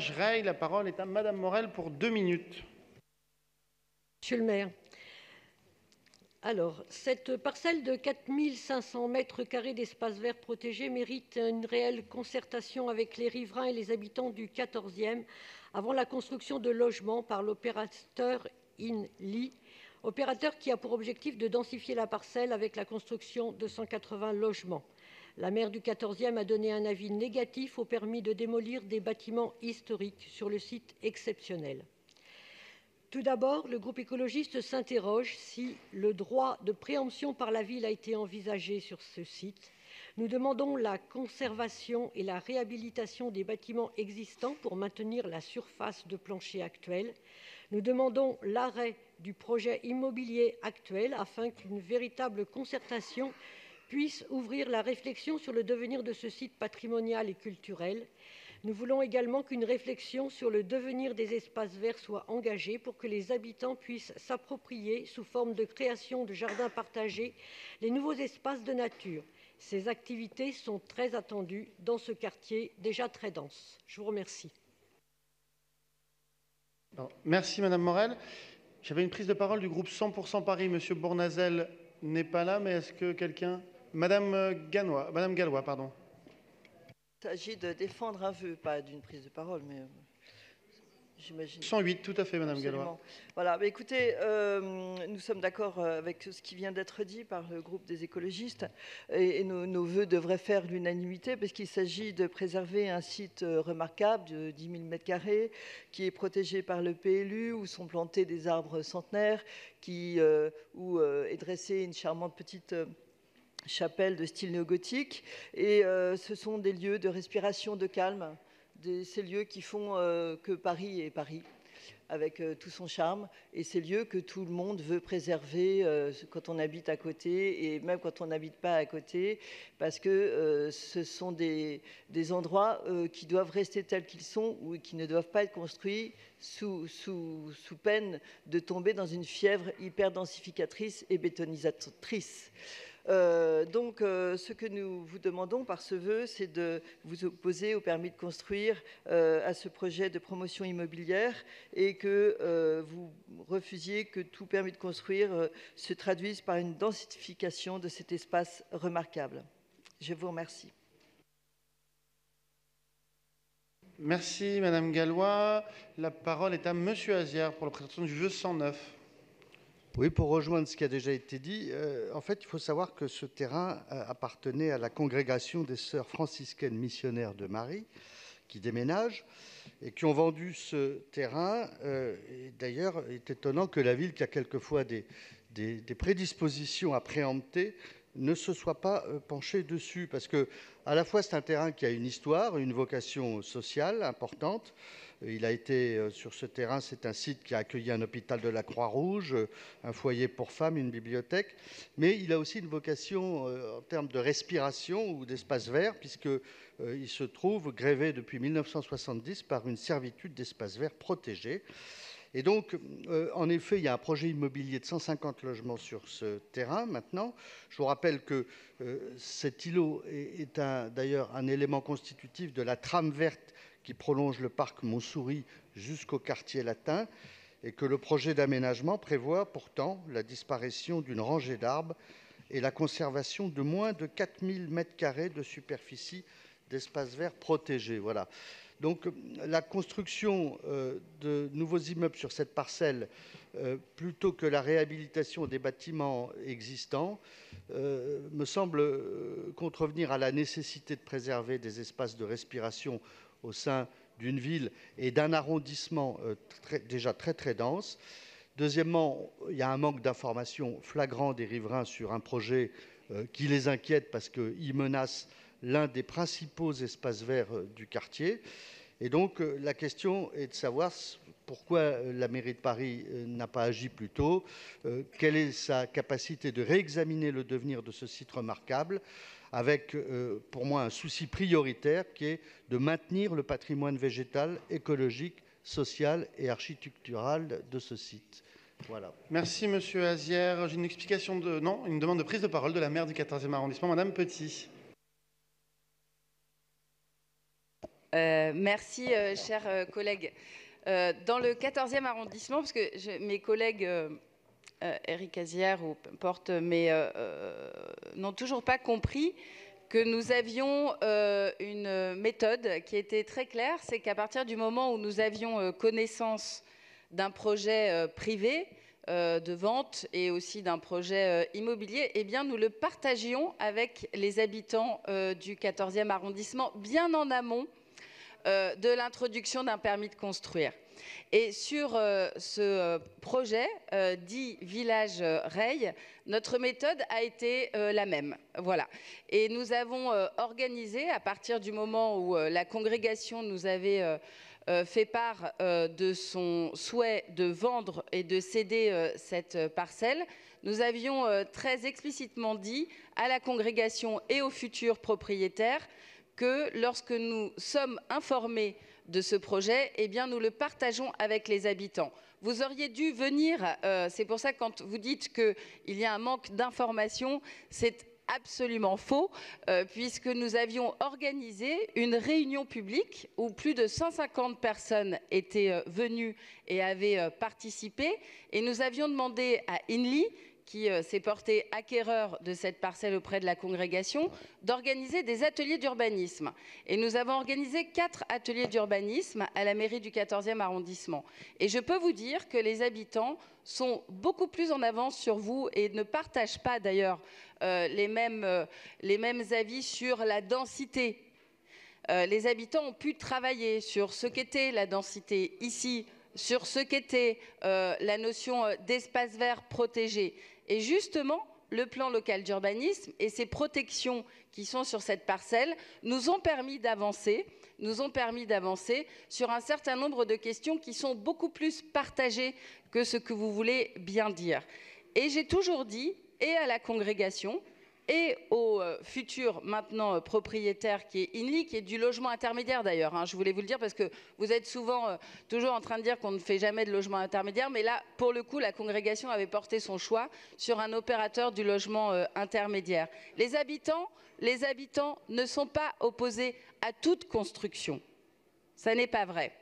Reil, la parole est à Madame Morel pour 2 minutes. Monsieur le maire, alors, cette parcelle de 4 500 mètres carrés d'espace vert protégé mérite une réelle concertation avec les riverains et les habitants du 14e avant la construction de logements par l'opérateur INLI, opérateur qui a pour objectif de densifier la parcelle avec la construction de 180 logements. La maire du 14e a donné un avis négatif au permis de démolir des bâtiments historiques sur le site exceptionnel. Tout d'abord, le groupe écologiste s'interroge si le droit de préemption par la ville a été envisagé sur ce site. Nous demandons la conservation et la réhabilitation des bâtiments existants pour maintenir la surface de plancher actuelle. Nous demandons l'arrêt du projet immobilier actuel afin qu'une véritable concertation puisse ouvrir la réflexion sur le devenir de ce site patrimonial et culturel. Nous voulons également qu'une réflexion sur le devenir des espaces verts soit engagée pour que les habitants puissent s'approprier, sous forme de création de jardins partagés, les nouveaux espaces de nature. Ces activités sont très attendues dans ce quartier déjà très dense. Je vous remercie. Merci Madame Morel. J'avais une prise de parole du groupe 100% Paris. Monsieur Bournazel n'est pas là, mais est-ce que quelqu'un... Madame Gallois, pardon. Il s'agit de défendre un vœu, pas d'une prise de parole, mais j'imagine. 108, tout à fait, Madame Gallois. Voilà, mais écoutez, nous sommes d'accord avec ce qui vient d'être dit par le groupe des écologistes, et nos vœux devraient faire l'unanimité, parce qu'il s'agit de préserver un site remarquable de 10 000 m² qui est protégé par le PLU, où sont plantés des arbres centenaires, où est dressée une charmante petite... chapelle de style néo-gothique, et ce sont des lieux de respiration, de calme, ces lieux qui font que Paris est Paris, avec tout son charme, et ces lieux que tout le monde veut préserver quand on habite à côté, et même quand on n'habite pas à côté, parce que ce sont des endroits qui doivent rester tels qu'ils sont, ou qui ne doivent pas être construits sous peine de tomber dans une fièvre hyper-densificatrice et bétonisatrice. Donc, ce que nous vous demandons par ce vœu, c'est de vous opposer au permis de construire à ce projet de promotion immobilière, et que vous refusiez que tout permis de construire se traduise par une densification de cet espace remarquable. Je vous remercie. Merci Madame Gallois. La parole est à Monsieur Azière pour la présentation du vœu 109. Oui, pour rejoindre ce qui a déjà été dit, en fait, il faut savoir que ce terrain appartenait à la congrégation des sœurs franciscaines missionnaires de Marie, qui déménagent et qui ont vendu ce terrain. Et d'ailleurs, il est étonnant que la ville, qui a quelquefois des prédispositions à préempter, ne se soit pas penchée dessus. Parce que, à la fois, c'est un terrain qui a une histoire, une vocation sociale importante. Il a été, sur ce terrain, c'est un site qui a accueilli un hôpital de la Croix-Rouge, un foyer pour femmes, une bibliothèque. Mais il a aussi une vocation en termes de respiration ou d'espace vert, puisqu'il se trouve grévé depuis 1970 par une servitude d'espace vert protégé. Et donc, en effet, il y a un projet immobilier de 150 logements sur ce terrain maintenant. Je vous rappelle que cet îlot est d'ailleurs un élément constitutif de la trame verte qui prolonge le parc Montsouris jusqu'au quartier latin, et que le projet d'aménagement prévoit pourtant la disparition d'une rangée d'arbres et la conservation de moins de 4 000 m² de superficie d'espace vert protégé. Voilà. Donc la construction de nouveaux immeubles sur cette parcelle, plutôt que la réhabilitation des bâtiments existants, me semble contrevenir à la nécessité de préserver des espaces de respiration au sein d'une ville et d'un arrondissement déjà très très dense. Deuxièmement, il y a un manque d'information flagrant des riverains sur un projet qui les inquiète parce qu'il menace l'un des principaux espaces verts du quartier. Et donc, la question est de savoir pourquoi la mairie de Paris n'a pas agi plus tôt, quelle est sa capacité de réexaminer le devenir de ce site remarquable, avec, pour moi, un souci prioritaire qui est de maintenir le patrimoine végétal, écologique, social et architectural de ce site. Voilà. Merci Monsieur Azière. J'ai une une demande de prise de parole de la maire du 14e arrondissement, Madame Petit. Merci, chers collègues. Dans le 14e arrondissement, parce que mes collègues Éric Azière ou peu importe, mais n'ont toujours pas compris que nous avions une méthode qui était très claire, c'est qu'à partir du moment où nous avions connaissance d'un projet privé de vente et aussi d'un projet immobilier, eh bien nous le partagions avec les habitants du 14e arrondissement, bien en amont de l'introduction d'un permis de construire. Et sur ce projet dit Village Reille, notre méthode a été la même. Voilà. Et nous avons organisé, à partir du moment où la congrégation nous avait fait part de son souhait de vendre et de céder cette parcelle, nous avions très explicitement dit à la congrégation et aux futurs propriétaires que lorsque nous sommes informés de ce projet, eh bien, nous le partageons avec les habitants. Vous auriez dû venir, c'est pour ça que quand vous dites qu'il y a un manque d'information, c'est absolument faux, puisque nous avions organisé une réunion publique où plus de 150 personnes étaient venues et avaient participé, et nous avions demandé à INLI, qui s'est porté acquéreur de cette parcelle auprès de la congrégation, d'organiser des ateliers d'urbanisme. Et nous avons organisé 4 ateliers d'urbanisme à la mairie du 14e arrondissement. Et je peux vous dire que les habitants sont beaucoup plus en avance sur vous et ne partagent pas d'ailleurs les mêmes avis sur la densité. Les habitants ont pu travailler sur ce qu'était la densité ici, sur ce qu'était la notion d'espace vert protégé. Et justement, le plan local d'urbanisme et ces protections qui sont sur cette parcelle nous ont permis d'avancer sur un certain nombre de questions qui sont beaucoup plus partagées que ce que vous voulez bien dire. Et j'ai toujours dit, et à la congrégation, et au futur maintenant propriétaire qui est INLI, qui est du logement intermédiaire d'ailleurs, hein, je voulais vous le dire parce que vous êtes souvent toujours en train de dire qu'on ne fait jamais de logement intermédiaire, mais là pour le coup la congrégation avait porté son choix sur un opérateur du logement intermédiaire. Les habitants ne sont pas opposés à toute construction, ça n'est pas vrai.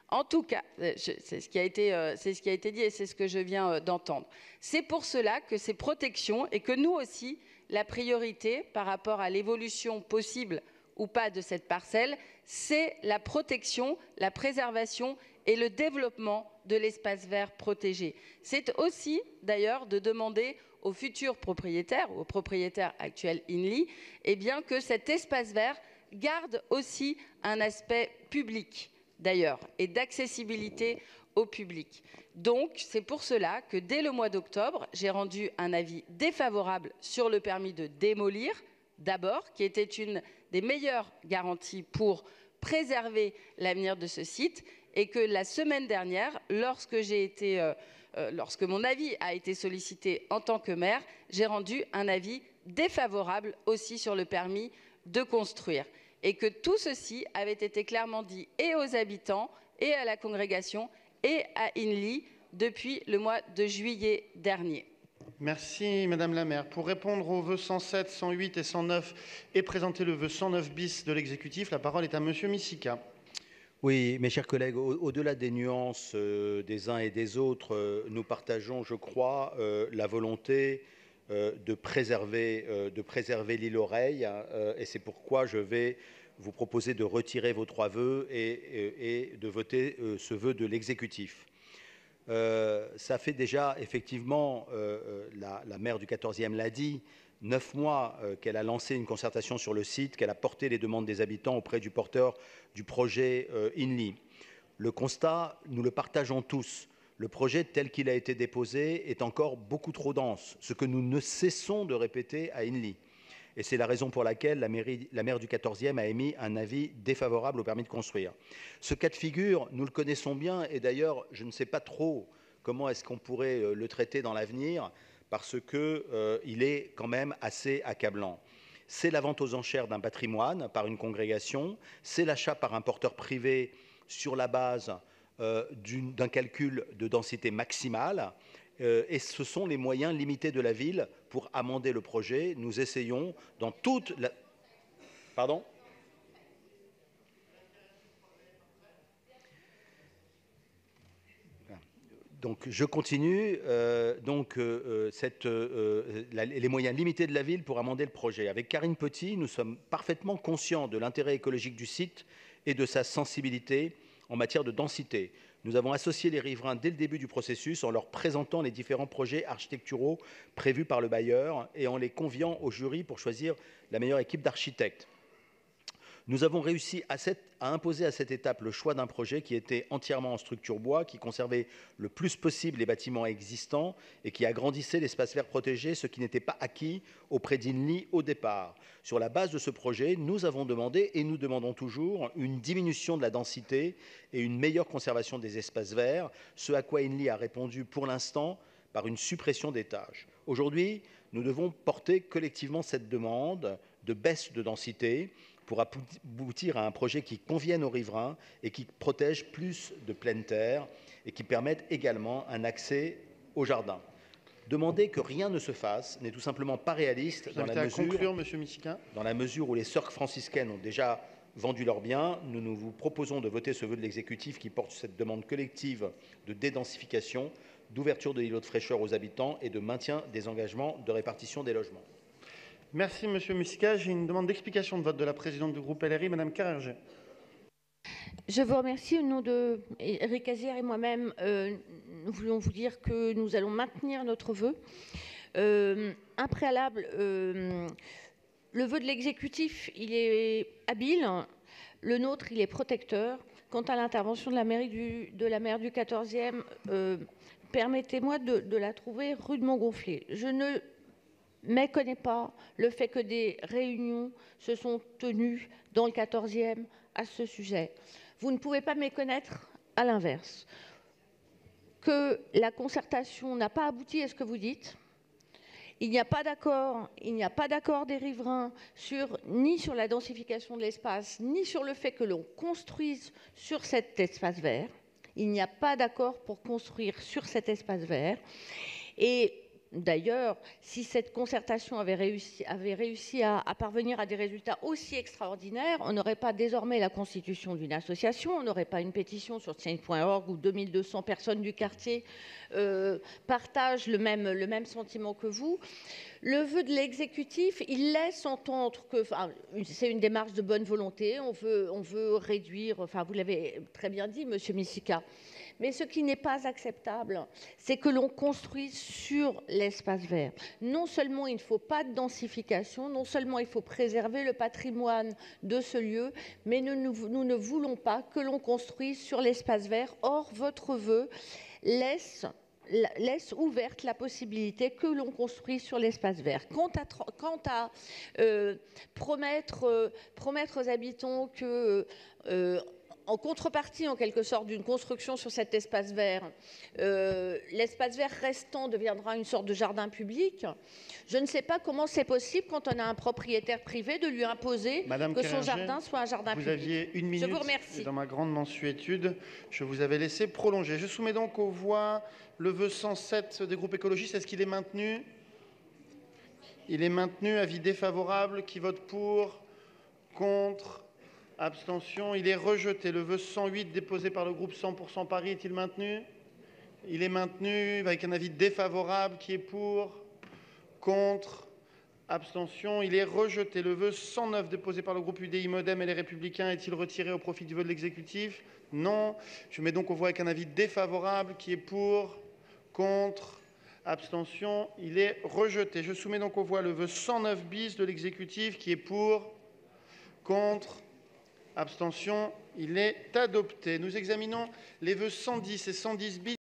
En tout cas, c'est ce qui a été dit et c'est ce que je viens d'entendre. C'est pour cela que ces protections et que nous aussi, la priorité par rapport à l'évolution possible ou pas de cette parcelle, c'est la protection, la préservation et le développement de l'espace vert protégé. C'est aussi d'ailleurs de demander aux futurs propriétaires, aux propriétaires actuels INLI, eh bien que cet espace vert garde aussi un aspect public d'ailleurs et d'accessibilité au public. Donc, c'est pour cela que dès le mois d'octobre, j'ai rendu un avis défavorable sur le permis de démolir, d'abord, qui était une des meilleures garanties pour préserver l'avenir de ce site, et que la semaine dernière, lorsque mon avis a été sollicité en tant que maire, j'ai rendu un avis défavorable aussi sur le permis de construire. Et que tout ceci avait été clairement dit et aux habitants, et à la congrégation, et à INLI depuis le mois de juillet dernier. Merci Madame la maire. Pour répondre aux vœux 107, 108 et 109 et présenter le vœu 109 bis de l'exécutif, la parole est à Monsieur Missica. Oui, mes chers collègues, au-delà des nuances des uns et des autres, nous partageons, je crois, la volonté de préserver l'île Oreille, et c'est pourquoi je vais vous proposer de retirer vos 3 vœux et de voter ce vœu de l'exécutif. Ça fait déjà, effectivement, la maire du 14e l'a dit, 9 mois qu'elle a lancé une concertation sur le site, qu'elle a porté les demandes des habitants auprès du porteur du projet INLI. Le constat, nous le partageons tous. Le projet tel qu'il a été déposé est encore beaucoup trop dense, ce que nous ne cessons de répéter à INLI. Et c'est la raison pour laquelle la maire du 14e a émis un avis défavorable au permis de construire. Ce cas de figure, nous le connaissons bien, et d'ailleurs, je ne sais pas trop comment est-ce qu'on pourrait le traiter dans l'avenir, parce qu'il est quand même assez accablant. C'est la vente aux enchères d'un patrimoine par une congrégation, c'est l'achat par un porteur privé sur la base d'un calcul de densité maximale, et ce sont les moyens limités de la ville pour amender le projet. Nous essayons dans toute la... Pardon ? Donc, je continue. Les moyens limités de la ville pour amender le projet. Avec Karine Petit, nous sommes parfaitement conscients de l'intérêt écologique du site et de sa sensibilité en matière de densité. Nous avons associé les riverains dès le début du processus en leur présentant les différents projets architecturaux prévus par le bailleur et en les conviant au jury pour choisir la meilleure équipe d'architectes. Nous avons réussi à imposer à cette étape le choix d'un projet qui était entièrement en structure bois, qui conservait le plus possible les bâtiments existants et qui agrandissait l'espace vert protégé, ce qui n'était pas acquis auprès d'Inly au départ. Sur la base de ce projet, nous avons demandé, et nous demandons toujours, une diminution de la densité et une meilleure conservation des espaces verts, ce à quoi Inly a répondu pour l'instant par une suppression d'étages. Aujourd'hui, nous devons porter collectivement cette demande de baisse de densité pour aboutir à un projet qui convienne aux riverains et qui protège plus de pleine terre et qui permette également un accès au jardin. Demander que rien ne se fasse n'est tout simplement pas réaliste dans la mesure où les sœurs franciscaines ont déjà vendu leurs biens. Nous vous proposons de voter ce vœu de l'exécutif qui porte cette demande collective de dédensification, d'ouverture de l'îlot de fraîcheur aux habitants et de maintien des engagements de répartition des logements. Merci, Monsieur Mussica. J'ai une demande d'explication de vote de la présidente du groupe LRI, Madame Carrère. Je vous remercie. Au nom d'Éric Casière et moi-même, nous voulons vous dire que nous allons maintenir notre vœu. Un préalable, le vœu de l'exécutif, il est habile. Le nôtre, il est protecteur. Quant à l'intervention de la maire du 14e, permettez-moi de la trouver rudement gonflée. Je ne méconnais pas le fait que des réunions se sont tenues dans le 14e à ce sujet. Vous ne pouvez pas méconnaître, à l'inverse, que la concertation n'a pas abouti à ce que vous dites. Il n'y a pas d'accord des riverains ni sur la densification de l'espace, ni sur le fait que l'on construise sur cet espace vert. Il n'y a pas d'accord pour construire sur cet espace vert. Et d'ailleurs, si cette concertation avait réussi à parvenir à des résultats aussi extraordinaires, on n'aurait pas désormais la constitution d'une association, on n'aurait pas une pétition sur change.org où 2200 personnes du quartier partagent le même sentiment que vous. Le vœu de l'exécutif, il laisse entendre que c'est une démarche de bonne volonté, on veut réduire, vous l'avez très bien dit, Monsieur Mussica. Mais ce qui n'est pas acceptable, c'est que l'on construise sur l'espace vert. Non seulement il ne faut pas de densification, non seulement il faut préserver le patrimoine de ce lieu, mais nous ne voulons pas que l'on construise sur l'espace vert. Or, votre vœu laisse ouverte la possibilité que l'on construise sur l'espace vert. Quant à promettre aux habitants que en contrepartie, en quelque sorte, d'une construction sur cet espace vert, l'espace vert restant deviendra une sorte de jardin public. Je ne sais pas comment c'est possible, quand on a un propriétaire privé, de lui imposer que son jardin soit un jardin public. Vous aviez une minute. Je vous remercie. Dans ma grande mansuétude, je vous avais laissé prolonger. Je soumets donc aux voix le vœu 107 des groupes écologistes. Est-ce qu'il est maintenu? Il est maintenu. Avis défavorable. Qui vote pour? Contre? Abstention, il est rejeté. Le vœu 108 déposé par le groupe 100% Paris est-il maintenu? Il est maintenu avec un avis défavorable. Qui est pour? Contre? Abstention, il est rejeté. Le vœu 109 déposé par le groupe UDI Modem et les Républicains est-il retiré au profit du vœu de l'exécutif? Non. Je mets donc aux voix avec un avis défavorable. Qui est pour? Contre? Abstention, il est rejeté. Je soumets donc aux voix le vœu 109 bis de l'exécutif. Qui est pour? Contre? Abstention, il est adopté. Nous examinons les vœux 110 et 110 bis.